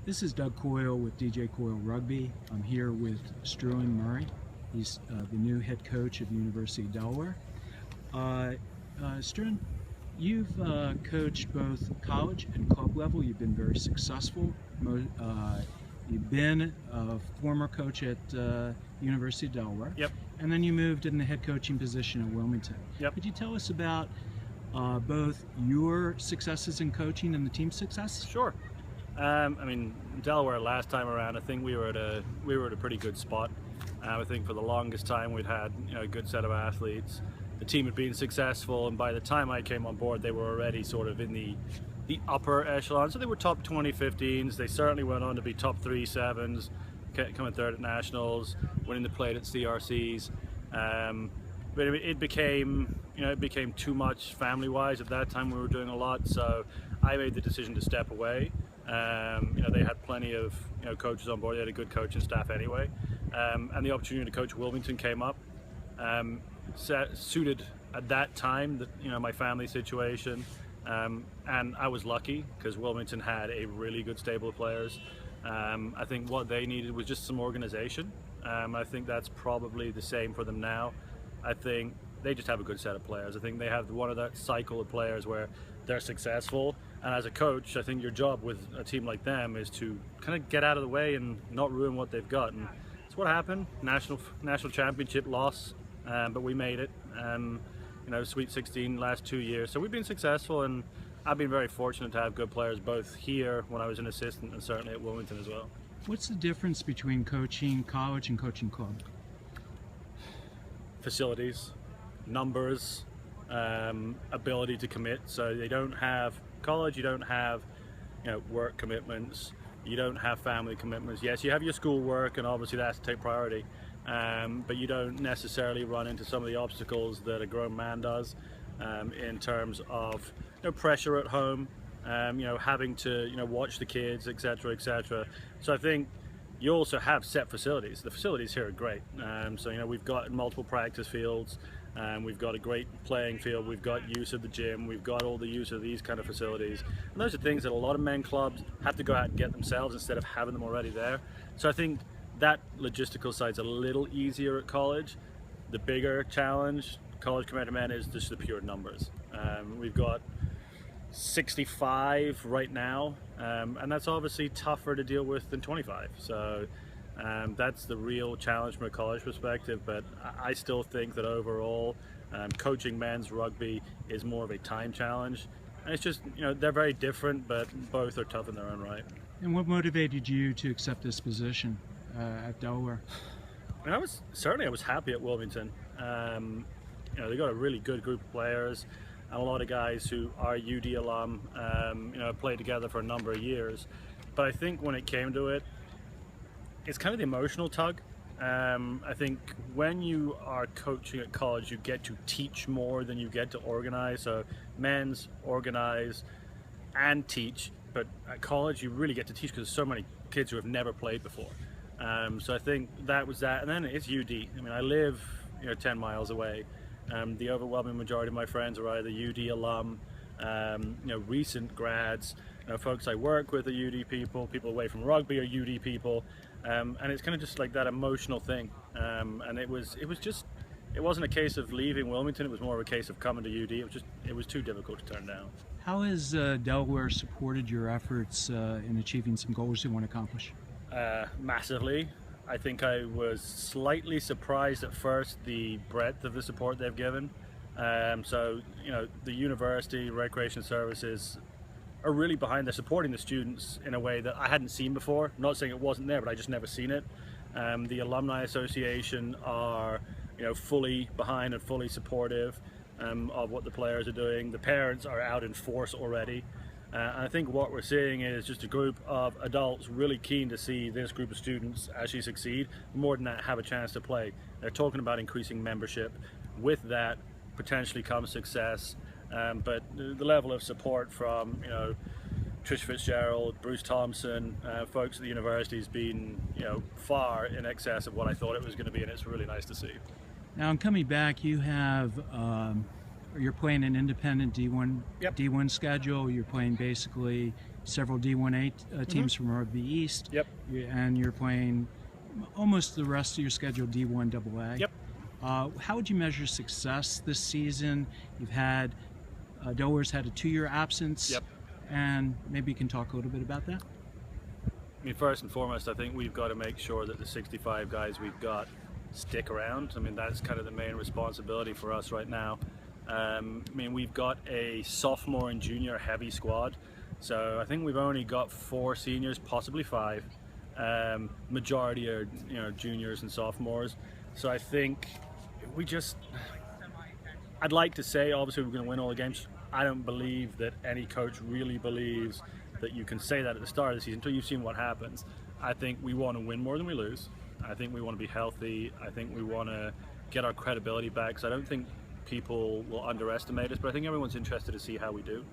This is Doug Coyle with DJ Coyle Rugby. I'm here with Struan Murray. He's the new head coach of the University of Delaware. Struan, you've coached both college and club level. You've been very successful. You've been a former coach at University of Delaware. Yep. And then you moved in the head coaching position at Wilmington. Yep. Could you tell us about both your successes in coaching and the team's success? Sure. I mean, Delaware last time around, I think we were at a pretty good spot. I think for the longest time we'd had a good set of athletes. The team had been successful, and by the time I came on board, they were already sort of in the upper echelon. So they were top 2015s. They certainly went on to be top 37s, coming third at nationals, winning the plate at CRCs. But it became too much family-wise. At that time, we were doing a lot, so I made the decision to step away. They had plenty of coaches on board. They had a good coaching staff anyway, and the opportunity to coach Wilmington came up. Suited at that time my family situation, and I was lucky because Wilmington had a really good stable of players. I think what they needed was just some organization. I think that's probably the same for them now. I think they just have a good set of players. I think they have one of that cycle of players where they're successful, and as a coach, I think your job with a team like them is to kind of get out of the way and not ruin what they've got. And that's what happened. National championship loss, but we made it. Sweet 16 last 2 years. So we've been successful, and I've been very fortunate to have good players both here when I was an assistant and certainly at Wilmington as well. What's the difference between coaching college and coaching club? Facilities, numbers, ability to commit. So they don't have college, you don't have work commitments, you don't have family commitments. Yes, you have your school work, and obviously that has to take priority, but you don't necessarily run into some of the obstacles that a grown man does, in terms of pressure at home, having to watch the kids, etc., etc. So I think you also have set facilities. The facilities here are great. So we've got multiple practice fields, we've got a great playing field, we've got use of the gym, we've got all the use of these kind of facilities. And those are things that a lot of men clubs have to go out and get themselves instead of having them already there. So I think that logistical side's a little easier at college. The bigger challenge, college compared to men, is just the pure numbers. We've got 65 right now, and that's obviously tougher to deal with than 25. So that's the real challenge from a college perspective, but I still think that overall coaching men's rugby is more of a time challenge, and it's just they're very different, but both are tough in their own right. And what motivated you to accept this position at Delaware? I mean, I was happy at Wilmington. They got a really good group of players, and a lot of guys who are UD alum, played together for a number of years. But I think when it came to it, it's kind of the emotional tug. I think when you are coaching at college, you get to teach more than you get to organize. So men's organize and teach, but at college you really get to teach because there's so many kids who have never played before. So I think that was that. And then it's UD. I mean, I live 10 miles away. The overwhelming majority of my friends are either UD alum, recent grads, folks I work with are UD people away from rugby are UD people, and it's kind of just like that emotional thing. And it wasn't a case of leaving Wilmington, it was more of a case of coming to UD. It was too difficult to turn down. How has Delaware supported your efforts in achieving some goals you want to accomplish? Massively. I think I was slightly surprised at first the breadth of the support they've given. So the university recreation services are really behind. They're supporting the students in a way that I hadn't seen before. I'm not saying it wasn't there, but I just never seen it. The alumni association are fully behind and fully supportive of what the players are doing. The parents are out in force already. And I think what we're seeing is just a group of adults really keen to see this group of students actually succeed. More than that, have a chance to play. They're talking about increasing membership. With that, potentially comes success. But the level of support from Trish Fitzgerald, Bruce Thompson, folks at the university has been far in excess of what I thought it was going to be, and it's really nice to see. Now, in coming back, you have you're playing an independent D1 Yep. D1 schedule. You're playing basically several D1A teams from Rugby East. Yep. And you're playing almost the rest of your schedule D1 AA. Yep. How would you measure success this season? You've had Delaware's had a 2-year absence. Yep. And maybe you can talk a little bit about that. I mean, first and foremost, I think we've got to make sure that the 65 guys we've got stick around. I mean, that's kind of the main responsibility for us right now. I mean, we've got a sophomore and junior heavy squad, so I think we've only got 4 seniors, possibly 5. Majority are, you know, juniors and sophomores. So I think I'd like to say obviously we're going to win all the games. I don't believe that any coach really believes that you can say that at the start of the season until you've seen what happens. I think we want to win more than we lose. I think we want to be healthy. I think we want to get our credibility back. So I don't think people will underestimate us, but I think everyone's interested to see how we do.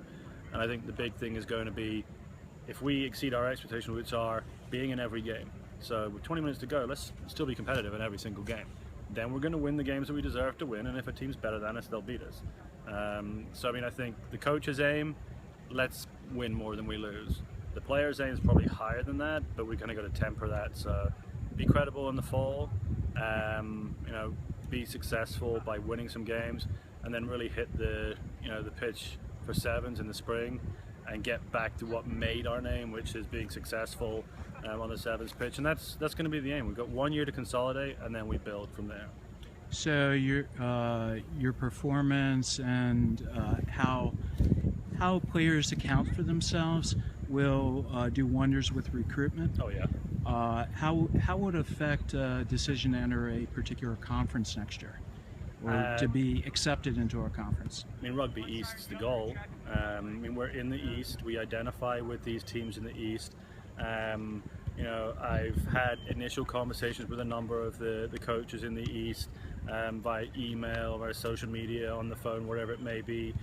And I think the big thing is going to be if we exceed our expectations, which are being in every game. So with 20 minutes to go, let's still be competitive in every single game. Then we're going to win the games that we deserve to win, and if a team's better than us, they'll beat us. So I mean, I think the coach's aim, let's win more than we lose. The player's aim is probably higher than that, but we're kind of got to temper that. So be credible in the fall, you know, be successful by winning some games, and then really hit the pitch for sevens in the spring, and get back to what made our name, which is being successful on the sevens pitch. And that's going to be the aim. We've got 1 year to consolidate, and then we build from there. So your performance and how players account for themselves will do wonders with recruitment. Oh yeah. How would it affect a decision to enter a particular conference next year, or to be accepted into our conference? I mean, Rugby East is the goal. I mean, we're in the East. We identify with these teams in the East. You know, I've had initial conversations with a number of the coaches in the East, via email, via social media, on the phone, wherever it may be.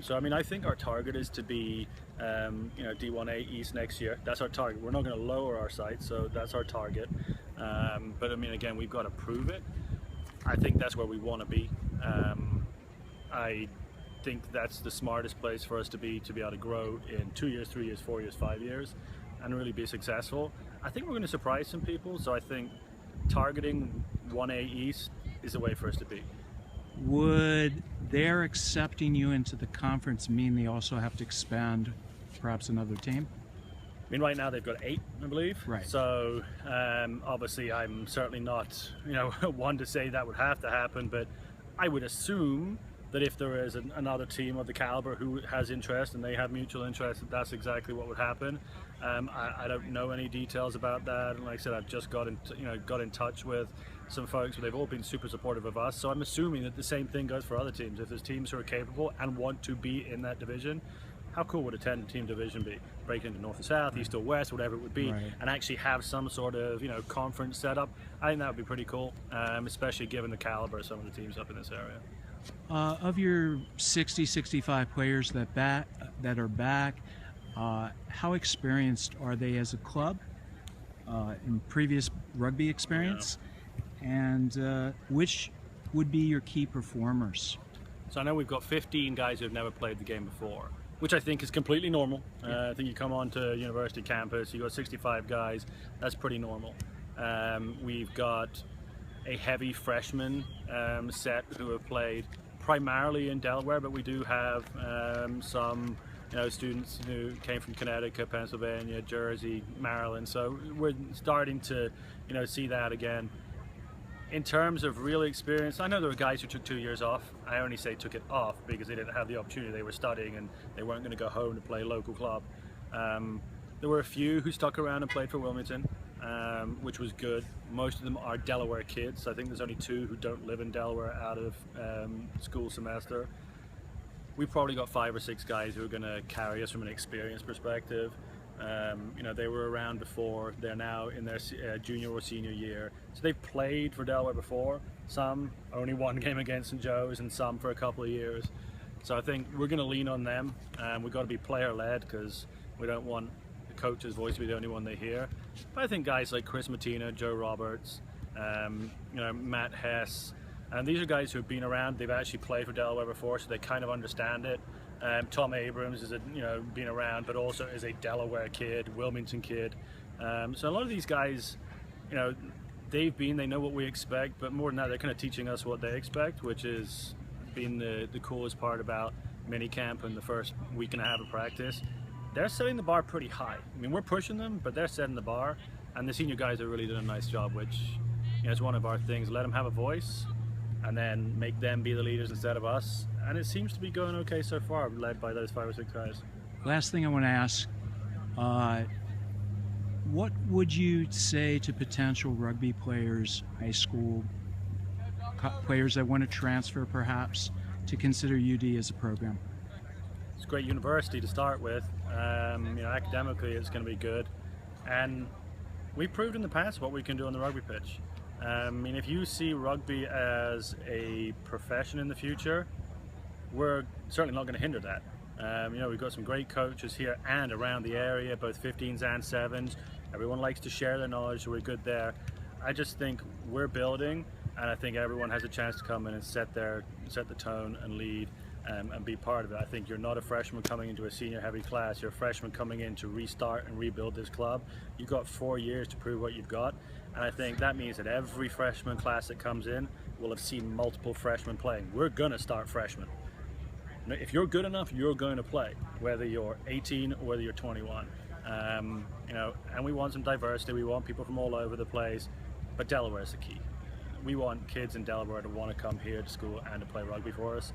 So I mean, I think our target is to be, you know, D1A East next year. That's our target. We're not going to lower our sights, so that's our target. But I mean, again, we've got to prove it. I think that's where we want to be. I think that's the smartest place for us to be able to grow in 2 years, 3 years, 4 years, 5 years, and really be successful. I think we're going to surprise some people, so I think targeting 1A East is the way for us to be. Would their accepting you into the conference mean they also have to expand perhaps another team? I mean, right now they've got 8, I believe. Right. So obviously I'm certainly not, you know, one to say that would have to happen, but I would assume that if there is another team of the caliber who has interest and they have mutual interest, that's exactly what would happen. I don't know any details about that, and like I said, I've just got in touch with some folks, but they've all been super supportive of us. So I'm assuming that the same thing goes for other teams. If there's teams who are capable and want to be in that division, how cool would a 10-team division be? Break into North or South, East or West, whatever it would be, right, and actually have some sort of, you know, conference setup. I think that would be pretty cool, especially given the caliber of some of the teams up in this area. Of your 65 players that are back, how experienced are they as a club in previous rugby experience? Yeah. And which would be your key performers? So I know we've got 15 guys who have never played the game before, which I think is completely normal. I think you come onto university campus, you've got 65 guys, that's pretty normal. We've got a heavy freshman set who have played primarily in Delaware, but we do have some, you know, students who came from Connecticut, Pennsylvania, Jersey, Maryland. So we're starting to, you know, see that again. In terms of real experience, I know there were guys who took 2 years off. I only say took it off because they didn't have the opportunity. They were studying and they weren't going to go home to play a local club. There were a few who stuck around and played for Wilmington, which was good. Most of them are Delaware kids. I think there's only 2 who don't live in Delaware out of school semester. We've probably got 5 or 6 guys who are going to carry us from an experience perspective. You know, they were around before, they're now in their junior or senior year. So they've played for Delaware before. Some only 1 game against St. Joe's, and some for a couple of years. So I think we're going to lean on them. We've got to be player-led because we don't want the coach's voice to be the only one they hear. But I think guys like Chris Mattina, Joe Roberts, you know, Matt Hess, and these are guys who have been around. They've actually played for Delaware before, so they kind of understand it. Tom Abrams is been around, but also is a Delaware kid, Wilmington kid. So a lot of these guys, they know what we expect, but more than that, they're kind of teaching us what they expect, which is been the coolest part about minicamp and the first week and a half of practice. They're setting the bar pretty high. I mean, we're pushing them, but they're setting the bar, and the senior guys are really doing a nice job, which is one of our things. Let them have a voice, and then make them be the leaders instead of us. And it seems to be going okay so far, led by those 5 or 6 guys. Last thing I want to ask, what would you say to potential rugby players, high school players that want to transfer perhaps, to consider UD as a program? It's a great university to start with. Academically it's going to be good, and we've proved in the past what we can do on the rugby pitch. If you see rugby as a profession in the future, we're certainly not going to hinder that. We've got some great coaches here and around the area, both 15s and 7s. Everyone likes to share their knowledge, so we're good there. I just think we're building, and I think everyone has a chance to come in and set the tone and lead and be part of it. I think you're not a freshman coming into a senior heavy class, you're a freshman coming in to restart and rebuild this club. You've got 4 years to prove what you've got, and I think that means that every freshman class that comes in will have seen multiple freshmen playing. We're going to start freshmen. If you're good enough, you're going to play, whether you're 18 or whether you're 21. And we want some diversity, we want people from all over the place, but Delaware is the key. We want kids in Delaware to want to come here to school and to play rugby for us.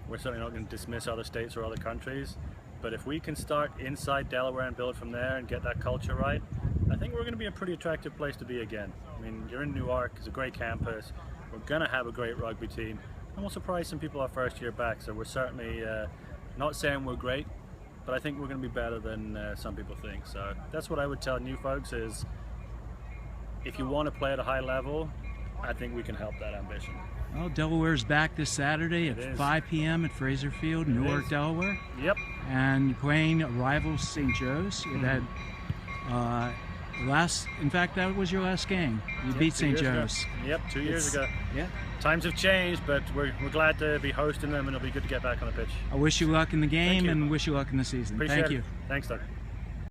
We're certainly not going to dismiss other states or other countries, but if we can start inside Delaware and build from there and get that culture right, I think we're going to be a pretty attractive place to be again. I mean, you're in Newark, it's a great campus, we're going to have a great rugby team, and we'll surprise some people our first year back, so we're certainly not saying we're great, but I think we're going to be better than some people think. So that's what I would tell new folks is, if you want to play at a high level, I think we can help that ambition. Well, Delaware's back this Saturday at 5 p.m. at Frazier Field, Newark, Delaware. Yep. And playing rival St. Joe's. That in fact, that was your last game. You beat St. Joe's. Yep, 2 years ago. Yeah. Times have changed, but we're glad to be hosting them, and it'll be good to get back on the pitch. I wish you luck in the game and wish you luck in the season. Appreciate Thank you. Thanks, Doug.